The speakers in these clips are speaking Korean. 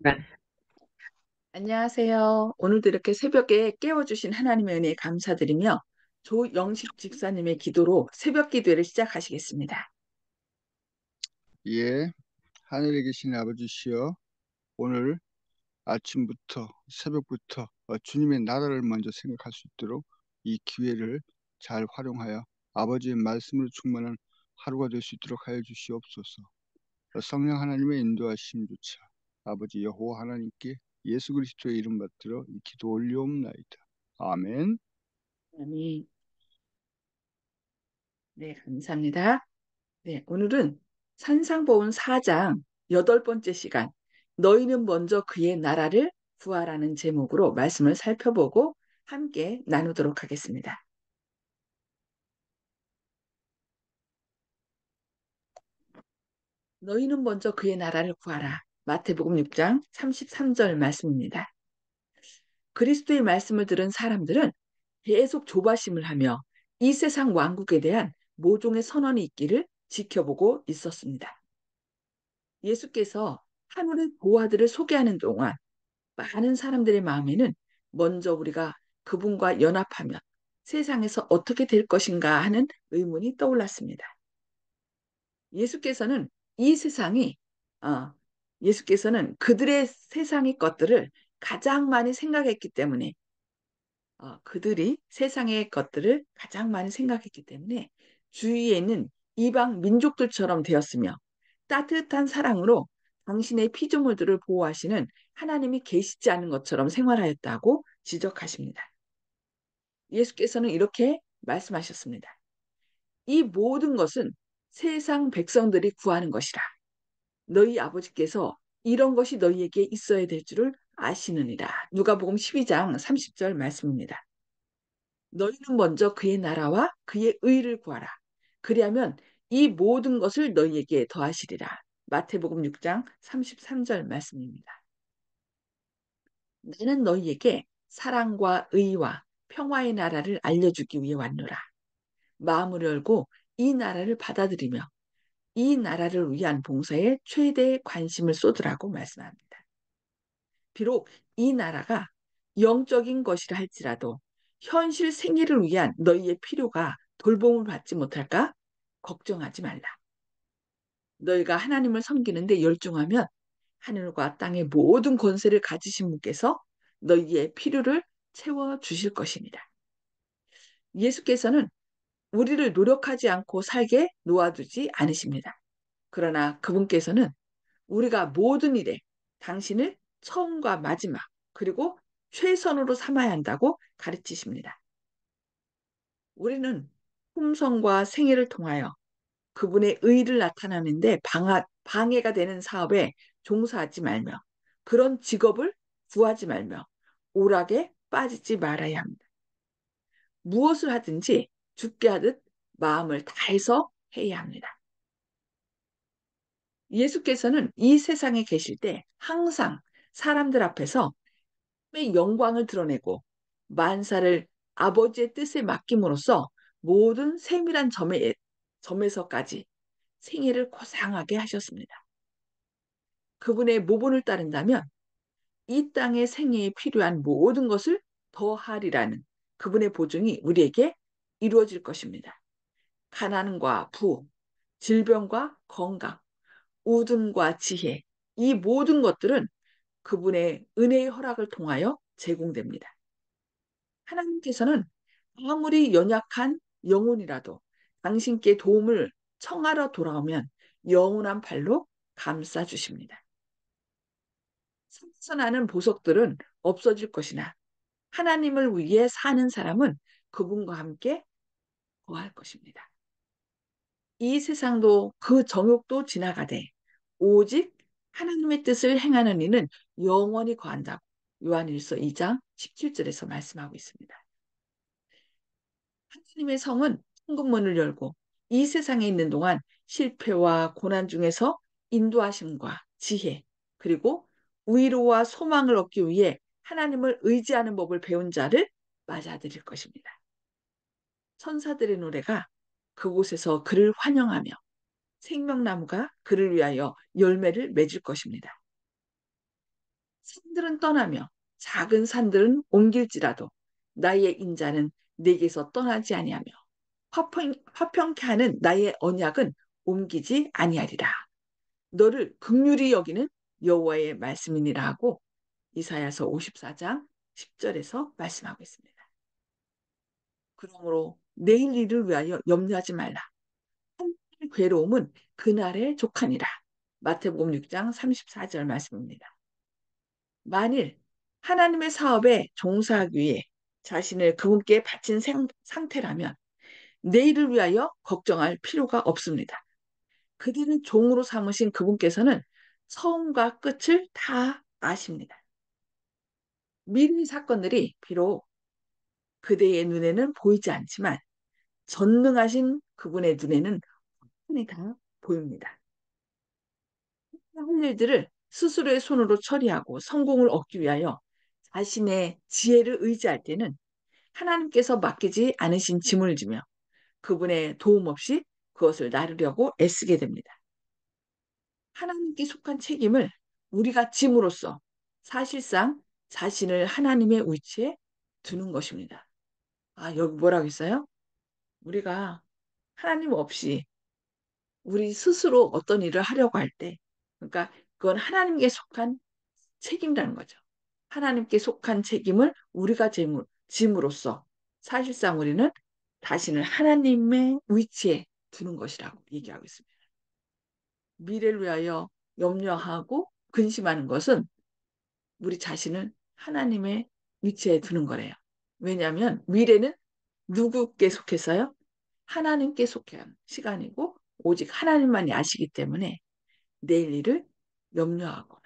네. 안녕하세요. 오늘도 이렇게 새벽에 깨워주신 하나님의 은혜에 감사드리며 조영식 집사님의 기도로 새벽 기도를 시작하시겠습니다. 예, 하늘에 계신 아버지시여, 오늘 아침부터, 새벽부터 주님의 나라를 먼저 생각할 수 있도록 이 기회를 잘 활용하여 아버지의 말씀으로 충만한 하루가 될 수 있도록 하여 주시옵소서. 성령 하나님의 인도하심 주차 아버지 여호와 하나님께 예수 그리스도의 이름 받들어 이 기도 올리옵나이다. 아멘. 아멘. 네, 감사합니다. 네, 오늘은 산상보훈 4장 8번째 시간, 너희는 먼저 그의 나라를 구하라는 제목으로 말씀을 살펴보고 함께 나누도록 하겠습니다. 너희는 먼저 그의 나라를 구하라. 마태복음 6장 33절 말씀입니다. 그리스도의 말씀을 들은 사람들은 계속 조바심을 하며 이 세상 왕국에 대한 모종의 선언이 있기를 지켜보고 있었습니다. 예수께서 하늘의 보화들을 소개하는 동안 많은 사람들의 마음에는 먼저 우리가 그분과 연합하면 세상에서 어떻게 될 것인가 하는 의문이 떠올랐습니다. 예수께서는 이 세상이 어, 예수께서는 그들의 세상의 것들을 가장 많이 생각했기 때문에 그들이 세상의 것들을 가장 많이 생각했기 때문에 주위에 있는 이방 민족들처럼 되었으며 따뜻한 사랑으로 당신의 피조물들을 보호하시는 하나님이 계시지 않은 것처럼 생활하였다고 지적하십니다. 예수께서는 이렇게 말씀하셨습니다. 이 모든 것은 세상 백성들이 구하는 것이라. 너희 아버지께서 이런 것이 너희에게 있어야 될 줄을 아시느니라. 누가복음 12장 30절 말씀입니다. 너희는 먼저 그의 나라와 그의 의를 구하라. 그리하면 이 모든 것을 너희에게 더하시리라. 마태복음 6장 33절 말씀입니다. 나는 너희에게 사랑과 의와 평화의 나라를 알려주기 위해 왔노라. 마음을 열고 이 나라를 받아들이며 이 나라를 위한 봉사에 최대의 관심을 쏟으라고 말씀합니다. 비록 이 나라가 영적인 것이라 할지라도 현실 생애를 위한 너희의 필요가 돌봄을 받지 못할까? 걱정하지 말라. 너희가 하나님을 섬기는데 열중하면 하늘과 땅의 모든 권세를 가지신 분께서 너희의 필요를 채워 주실 것입니다. 예수께서는 우리를 노력하지 않고 살게 놓아두지 않으십니다. 그러나 그분께서는 우리가 모든 일에 당신을 처음과 마지막 그리고 최선으로 삼아야 한다고 가르치십니다. 우리는 품성과 생애를 통하여 그분의 의를 나타내는데 방해가 되는 사업에 종사하지 말며 그런 직업을 구하지 말며 오락에 빠지지 말아야 합니다. 무엇을 하든지 죽게 하듯 마음을 다해서 해야 합니다. 예수께서는 이 세상에 계실 때 항상 사람들 앞에서 영광을 드러내고 만사를 아버지의 뜻에 맡김으로써 모든 세밀한 점에서까지 생애를 고상하게 하셨습니다. 그분의 모본을 따른다면 이 땅의 생애에 필요한 모든 것을 더하리라는 그분의 보증이 우리에게 이루어질 것입니다. 가난과 부, 질병과 건강, 우둔과 지혜, 이 모든 것들은 그분의 은혜의 허락을 통하여 제공됩니다. 하나님께서는 아무리 연약한 영혼이라도 당신께 도움을 청하러 돌아오면 영원한 팔로 감싸 주십니다. 산에서 나는 보석들은 없어질 것이나 하나님을 위해 사는 사람은 그분과 함께 거할 것입니다. 이 세상도 그 정욕도 지나가되 오직 하나님의 뜻을 행하는 이는 영원히 거한다고 요한일서 2장 17절에서 말씀하고 있습니다. 하나님의 성은 천국문을 열고 이 세상에 있는 동안 실패와 고난 중에서 인도하심과 지혜 그리고 위로와 소망을 얻기 위해 하나님을 의지하는 법을 배운 자를 맞아들일 것입니다. 천사들의 노래가 그곳에서 그를 환영하며 생명나무가 그를 위하여 열매를 맺을 것입니다. 산들은 떠나며 작은 산들은 옮길지라도 나의 인자는 내게서 떠나지 아니하며 화평케 하는 나의 언약은 옮기지 아니하리라. 너를 긍휼히 여기는 여호와의 말씀이니라 하고 이사야서 54장 10절에서 말씀하고 있습니다. 그러므로 내일 일을 위하여 염려하지 말라. 한 달의 괴로움은 그날의 족하니라. 마태복음 6장 34절 말씀입니다. 만일 하나님의 사업에 종사하기 위해 자신을 그분께 바친 상태라면 내일을 위하여 걱정할 필요가 없습니다. 그들은 종으로 삼으신 그분께서는 처음과 끝을 다 아십니다. 미래의 사건들이 비록 그대의 눈에는 보이지 않지만 전능하신 그분의 눈에는 흔히 다 보입니다. 할 일들을 스스로의 손으로 처리하고 성공을 얻기 위하여 자신의 지혜를 의지할 때는 하나님께서 맡기지 않으신 짐을 지며 그분의 도움 없이 그것을 나르려고 애쓰게 됩니다. 하나님께 속한 책임을 우리가 짐으로써 사실상 자신을 하나님의 위치에 두는 것입니다. 아, 여기 뭐라고 했어요? 우리가 하나님 없이 우리 스스로 어떤 일을 하려고 할 때, 그러니까 그건 하나님께 속한 책임이라는 거죠. 하나님께 속한 책임을 우리가 짐으로써 사실상 우리는 자신을 하나님의 위치에 두는 것이라고 얘기하고 있습니다. 미래를 위하여 염려하고 근심하는 것은 우리 자신을 하나님의 위치에 두는 거래요. 왜냐하면 미래는 누구께 속해서요? 하나님께 속한 시간이고 오직 하나님만이 아시기 때문에 내일 일을 염려하거나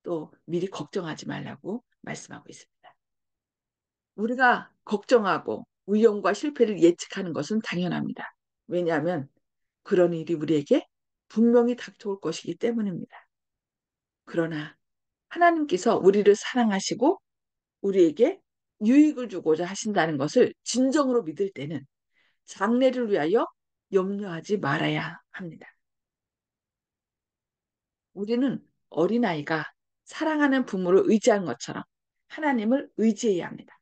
또 미리 걱정하지 말라고 말씀하고 있습니다. 우리가 걱정하고 위험과 실패를 예측하는 것은 당연합니다. 왜냐하면 그런 일이 우리에게 분명히 닥쳐올 것이기 때문입니다. 그러나 하나님께서 우리를 사랑하시고 우리에게 유익을 주고자 하신다는 것을 진정으로 믿을 때는 장래를 위하여 염려하지 말아야 합니다. 우리는 어린아이가 사랑하는 부모를 의지하는 것처럼 하나님을 의지해야 합니다.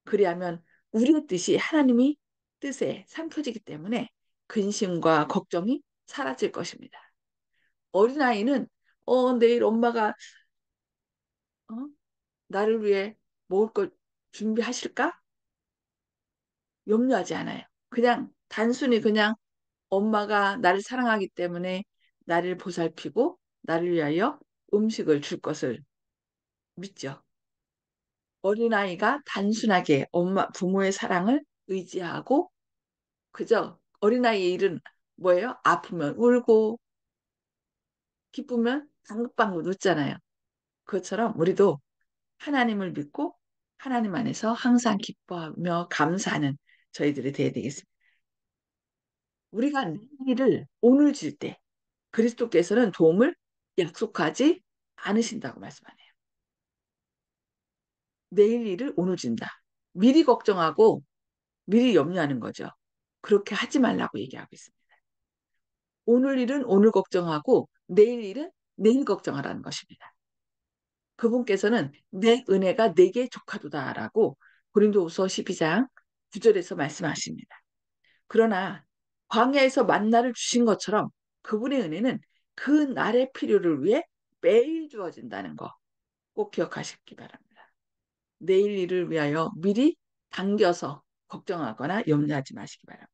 그리하면 우리의 뜻이 하나님이 뜻에 삼켜지기 때문에 근심과 걱정이 사라질 것입니다. 어린아이는 내일 엄마가 어? 나를 위해 먹을 걸 준비하실까? 염려하지 않아요. 그냥 단순히 그냥 엄마가 나를 사랑하기 때문에 나를 보살피고 나를 위하여 음식을 줄 것을 믿죠. 어린아이가 단순하게 부모의 사랑을 의지하고 그저 어린아이의 일은 뭐예요? 아프면 울고 기쁘면 방긋방긋 웃잖아요. 그것처럼 우리도 하나님을 믿고 하나님 안에서 항상 기뻐하며 감사하는 저희들이 되어야 되겠습니다. 우리가 내일을 오늘 질 때 그리스도께서는 도움을 약속하지 않으신다고 말씀하네요. 내일 일을 오늘 진다. 미리 걱정하고 미리 염려하는 거죠. 그렇게 하지 말라고 얘기하고 있습니다. 오늘 일은 오늘 걱정하고 내일 일은 내일 걱정하라는 것입니다. 그분께서는 내 은혜가 내게 족하도다라고 고린도후서 12장 9절에서 말씀하십니다. 그러나 광야에서 만나를 주신 것처럼 그분의 은혜는 그 날의 필요를 위해 매일 주어진다는 거 꼭 기억하시기 바랍니다. 내일 일을 위하여 미리 당겨서 걱정하거나 염려하지 마시기 바랍니다.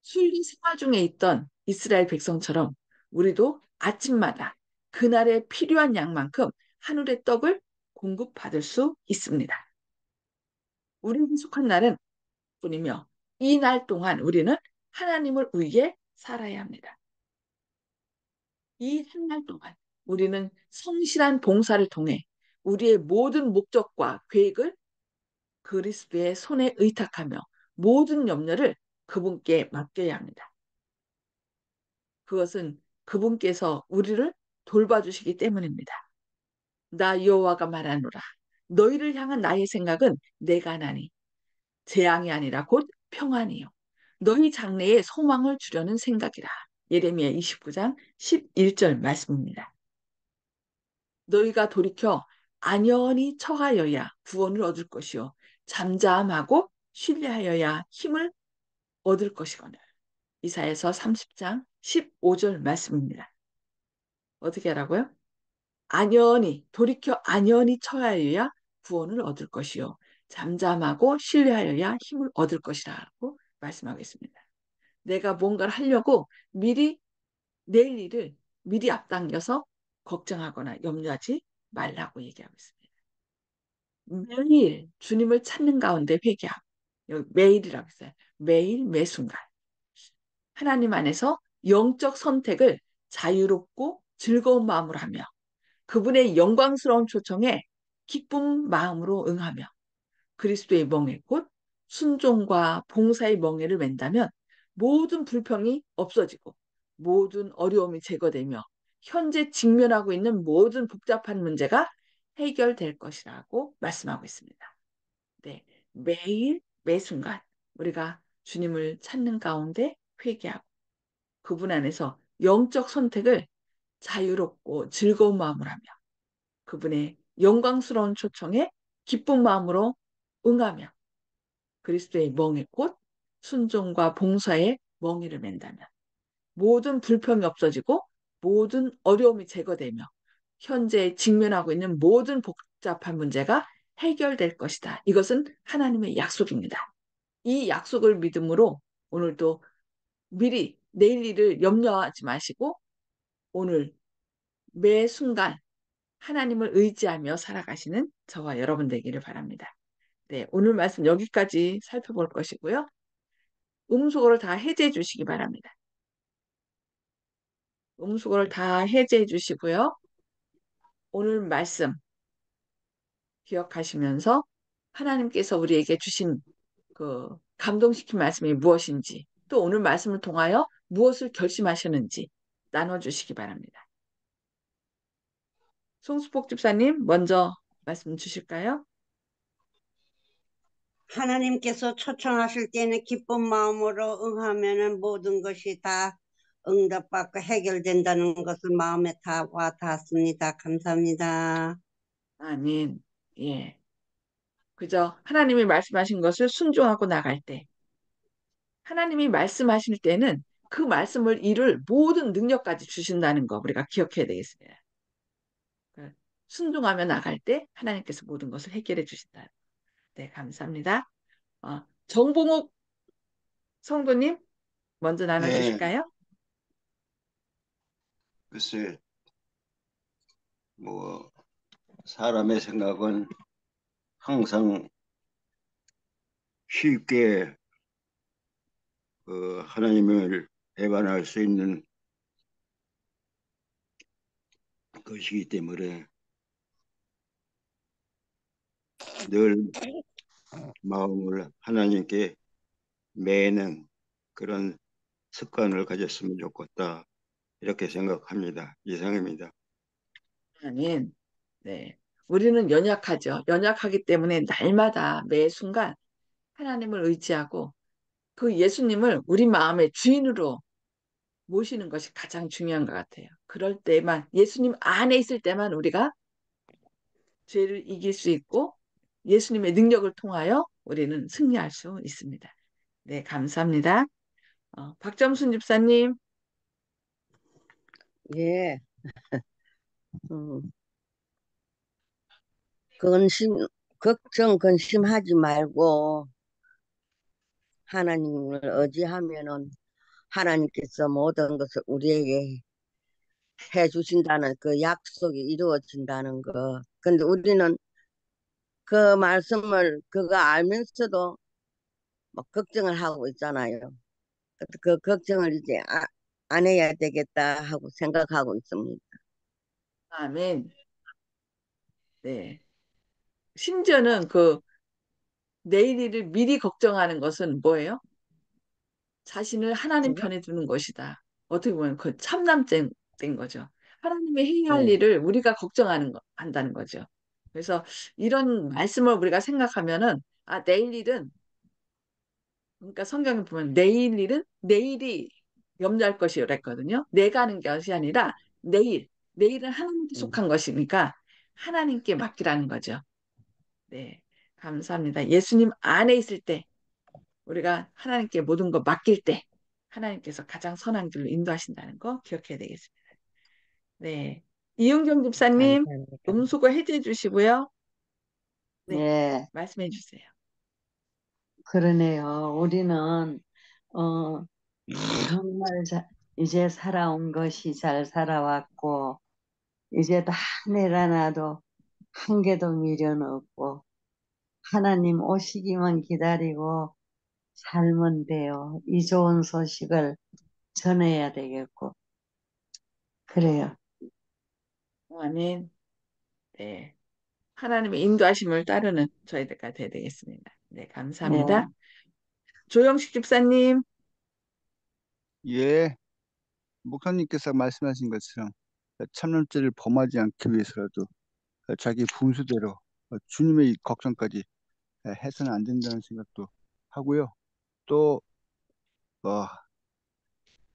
순리 생활 중에 있던 이스라엘 백성처럼 우리도 아침마다 그날에 필요한 양만큼 하늘의 떡을 공급받을 수 있습니다. 우리에게 속한 날은 뿐이며 이 날 동안 우리는 하나님을 위해 살아야 합니다. 이 한 날 동안 우리는 성실한 봉사를 통해 우리의 모든 목적과 계획을 그리스도의 손에 의탁하며 모든 염려를 그분께 맡겨야 합니다. 그것은 그분께서 우리를 돌봐주시기 때문입니다. 나 여호와가 말하노라. 너희를 향한 나의 생각은 내가 나니 재앙이 아니라 곧 평안이요. 너희 장래에 소망을 주려는 생각이라. 예레미야 29장 11절 말씀입니다. 너희가 돌이켜 안연히 처하여야 구원을 얻을 것이요 잠잠하고 신뢰하여야 힘을 얻을 것이거늘. 이사야서 30장 15절 말씀입니다. 어떻게 하라고요? 안연히 돌이켜 안연히 처하여야 구원을 얻을 것이요 잠잠하고 신뢰하여야 힘을 얻을 것이라고 말씀하겠습니다. 내가 뭔가를 하려고 미리 내일 일을 미리 앞당겨서 걱정하거나 염려하지 말라고 얘기하고 있습니다. 매일 주님을 찾는 가운데 회개하고 여기 매일이라고 했어요. 매일 매순간 하나님 안에서 영적 선택을 자유롭고 즐거운 마음으로 하며 그분의 영광스러운 초청에 기쁜 마음으로 응하며 그리스도의 멍에 곧 순종과 봉사의 멍에를 맨다면 모든 불평이 없어지고 모든 어려움이 제거되며 현재 직면하고 있는 모든 복잡한 문제가 해결될 것이라고 말씀하고 있습니다. 네, 매일 매순간 우리가 주님을 찾는 가운데 회개하고 그분 안에서 영적 선택을 자유롭고 즐거운 마음으로 하며 그분의 영광스러운 초청에 기쁜 마음으로 응하며 그리스도의 멍에 곧 순종과 봉사의 멍에를 맨다면 모든 불평이 없어지고 모든 어려움이 제거되며 현재 직면하고 있는 모든 복잡한 문제가 해결될 것이다. 이것은 하나님의 약속입니다. 이 약속을 믿음으로 오늘도 미리 내일 일을 염려하지 마시고 오늘 매 순간 하나님을 의지하며 살아가시는 저와 여러분 되기를 바랍니다. 네, 오늘 말씀 여기까지 살펴볼 것이고요. 음수거를 다 해제해 주시기 바랍니다. 음수거를 다 해제해 주시고요. 오늘 말씀 기억하시면서 하나님께서 우리에게 주신 그 감동시킨 말씀이 무엇인지 또 오늘 말씀을 통하여 무엇을 결심하셨는지 나눠주시기 바랍니다. 송수복 집사님 먼저 말씀 주실까요? 하나님께서 초청하실 때는 기쁜 마음으로 응하면은 모든 것이 다 응답받고 해결된다는 것을 마음에 다 와닿았습니다. 감사합니다. 아멘. 예. 그저 하나님이 말씀하신 것을 순종하고 나갈 때 하나님이 말씀하실 때는 그 말씀을 이룰 모든 능력까지 주신다는 거 우리가 기억해야 되겠습니다. 그 순종하며 나갈 때 하나님께서 모든 것을 해결해 주신다. 네, 감사합니다. 정봉옥 성도님 먼저 네, 나눠주실까요? 글쎄, 뭐, 사람의 생각은 항상 쉽게 하나님을 배반할 수 있는 것이기 때문에 늘 마음을 하나님께 매는 그런 습관을 가졌으면 좋겠다. 이렇게 생각합니다. 이상입니다. 아멘. 네. 우리는 연약하죠. 연약하기 때문에 날마다 매 순간 하나님을 의지하고 그 예수님을 우리 마음의 주인으로 모시는 것이 가장 중요한 것 같아요. 그럴 때만, 예수님 안에 있을 때만 우리가 죄를 이길 수 있고 예수님의 능력을 통하여 우리는 승리할 수 있습니다. 네, 감사합니다. 박점순 집사님, 예, 근심, 근심하지 말고 하나님을 의지하면은 하나님께서 모든 것을 우리에게 해 주신다는 그 약속이 이루어진다는 거. 근데 우리는 그 말씀을 그거 알면서도 막 걱정을 하고 있잖아요. 그 걱정을 이제 안 해야 되겠다 하고 생각하고 있습니다. 아멘. 네. 심지어는 그 내일 일을 미리 걱정하는 것은 뭐예요? 자신을 하나님 네. 편에 두는 것이다. 어떻게 보면 그 참남된 거죠. 하나님의 해야 할 네. 일을 우리가 한다는 거죠. 그래서 이런 말씀을 우리가 생각하면은, 내일 일은, 그러니까 성경에 보면 내일 일은 내일이 염려할 것이라 했거든요. 내가 하는 것이 아니라 내일은 하나님께 음, 속한 것이니까 하나님께 맡기라는 거죠. 네, 감사합니다. 예수님 안에 있을 때, 우리가 하나님께 모든 거 맡길 때, 하나님께서 가장 선한 길로 인도하신다는 거 기억해야 되겠습니다. 네, 이은경 집사님, 감사합니다. 음수거 해제 주시고요. 네, 네, 말씀해 주세요. 그러네요. 우리는 어, 정말 이제 살아온 것이 잘 살아왔고 이제 다 내려놔도 한 개도 미련 없고 하나님 오시기만 기다리고 살면 돼요. 이 좋은 소식을 전해야 되겠고 그래요. 아멘. 네, 하나님의 인도하심을 따르는 저희들가 돼야 되겠습니다. 네, 네, 감사합니다. 조영식 집사님, 예, 목사님께서 말씀하신 것처럼 참남죄를 범하지 않기 위해서라도 자기 분수대로 주님의 걱정까지 해서는 안 된다는 생각도 하고요. 또 어,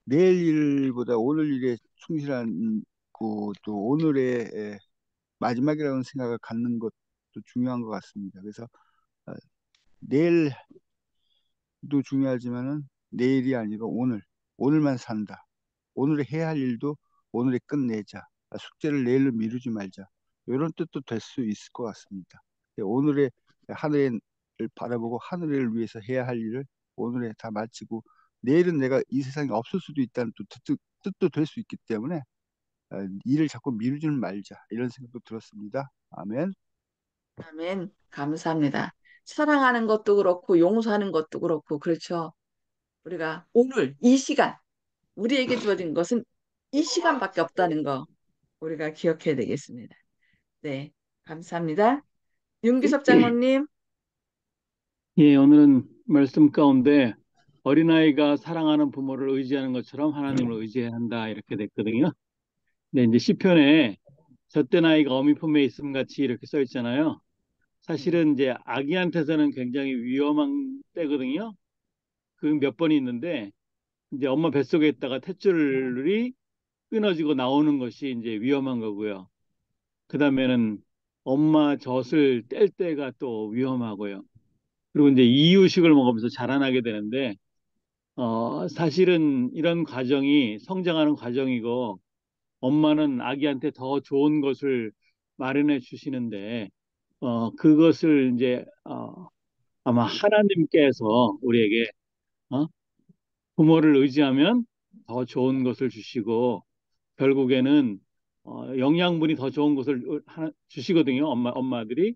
내일 일보다 오늘 일에 충실한 또 오늘의 마지막이라는 생각을 갖는 것도 중요한 것 같습니다. 그래서 어, 내일도 중요하지만은 내일이 아니고 오늘만 산다. 오늘에 해야 할 일도 오늘에 끝내자. 숙제를 내일로 미루지 말자. 이런 뜻도 될 수 있을 것 같습니다. 오늘의 하늘을 바라보고 하늘을 위해서 해야 할 일을 오늘에 다 마치고 내일은 내가 이 세상에 없을 수도 있다는 또 뜻도 될 수 있기 때문에 일을 자꾸 미루지는 말자. 이런 생각도 들었습니다. 아멘. 아멘. 감사합니다. 사랑하는 것도 그렇고, 용서하는 것도 그렇고, 그렇죠. 우리가 오늘 이 시간, 우리에게 주어진 것은 이 시간밖에 없다는 거, 우리가 기억해야 되겠습니다. 네, 감사합니다. 윤기석 장로님, 예, 오늘은 말씀 가운데 어린아이가 사랑하는 부모를 의지하는 것처럼 하나님을 의지해야 한다 이렇게 됐거든요. 근데 이제 시편에 젖된 아이가 어미 품에 있음 같이 이렇게 써 있잖아요. 사실은 이제 아기한테서는 굉장히 위험한 때거든요. 그 몇 번이 있는데 이제 엄마 뱃속에 있다가 탯줄이 끊어지고 나오는 것이 이제 위험한 거고요. 그다음에는 엄마 젖을 뗄 때가 또 위험하고요. 그리고 이제 이유식을 먹으면서 자라나게 되는데 사실은 이런 과정이 성장하는 과정이고 엄마는 아기한테 더 좋은 것을 마련해 주시는데 그것을 이제 아마 하나님께서 우리에게 어, 부모를 의지하면 더 좋은 것을 주시고 결국에는 영양분이 더 좋은 것을 주시거든요. 엄마들이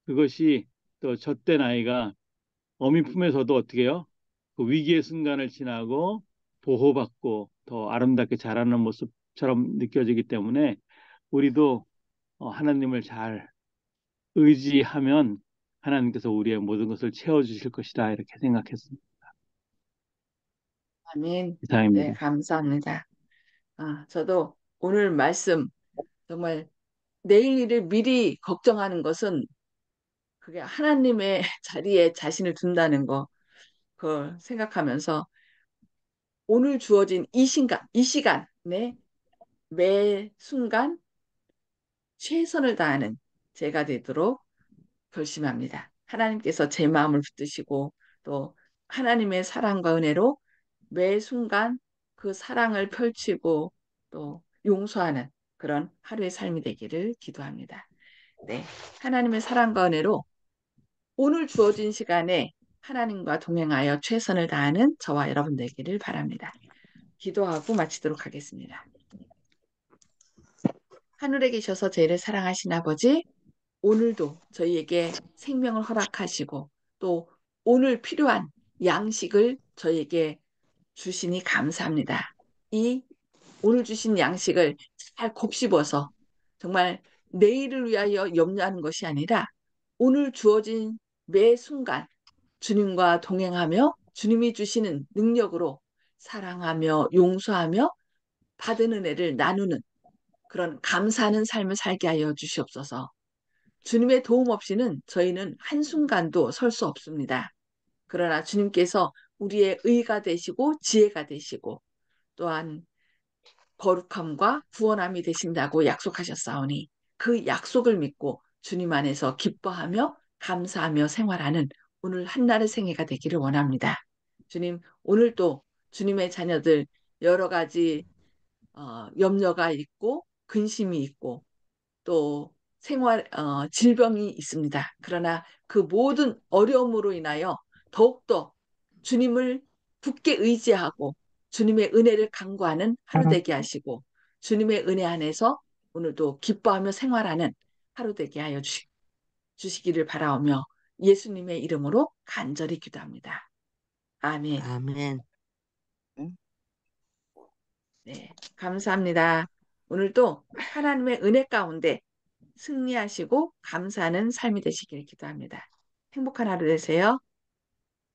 그것이 또 젖된 아이가 어미 품에서도 어떻게 해요? 그 위기의 순간을 지나고 보호받고 더 아름답게 자라는 모습처럼 느껴지기 때문에 우리도 하나님을 잘 의지하면 하나님께서 우리의 모든 것을 채워주실 것이다 이렇게 생각했습니다. 아멘. 네, 이상입니다. 감사합니다. 저도 오늘 말씀, 정말 내일 일을 미리 걱정하는 것은 그게 하나님의 자리에 자신을 둔다는 거, 그걸 생각하면서 오늘 주어진 이 시간에 매 순간 최선을 다하는 제가 되도록 결심합니다. 하나님께서 제 마음을 붙드시고 또 하나님의 사랑과 은혜로 매 순간 그 사랑을 펼치고 또 용서하는 그런 하루의 삶이 되기를 기도합니다. 네, 하나님의 사랑과 은혜로 오늘 주어진 시간에 하나님과 동행하여 최선을 다하는 저와 여러분 되기를 바랍니다. 기도하고 마치도록 하겠습니다. 하늘에 계셔서 저희를 사랑하신 아버지, 오늘도 저희에게 생명을 허락하시고 또 오늘 필요한 양식을 저희에게 주시니 감사합니다. 이 오늘 주신 양식을 잘 곱씹어서 정말 내일을 위하여 염려하는 것이 아니라 오늘 주어진 매 순간 주님과 동행하며 주님이 주시는 능력으로 사랑하며 용서하며 받은 은혜를 나누는 그런 감사하는 삶을 살게 하여 주시옵소서. 주님의 도움 없이는 저희는 한순간도 설 수 없습니다. 그러나 주님께서 우리의 의가 되시고 지혜가 되시고 또한 거룩함과 구원함이 되신다고 약속하셨사오니 그 약속을 믿고 주님 안에서 기뻐하며 감사하며 생활하는 오늘 한나의 생애가 되기를 원합니다. 주님, 오늘도 주님의 자녀들 여러 가지 염려가 있고 근심이 있고 또 질병이 있습니다. 그러나 그 모든 어려움으로 인하여 더욱더 주님을 굳게 의지하고 주님의 은혜를 간구하는 하루 되게 하시고 주님의 은혜 안에서 오늘도 기뻐하며 생활하는 하루 되게 하여 주시기를 바라오며 예수님의 이름으로 간절히 기도합니다. 아멘. 아멘. 네, 감사합니다. 오늘도 하나님의 은혜 가운데 승리하시고 감사하는 삶이 되시길 기도합니다. 행복한 하루 되세요.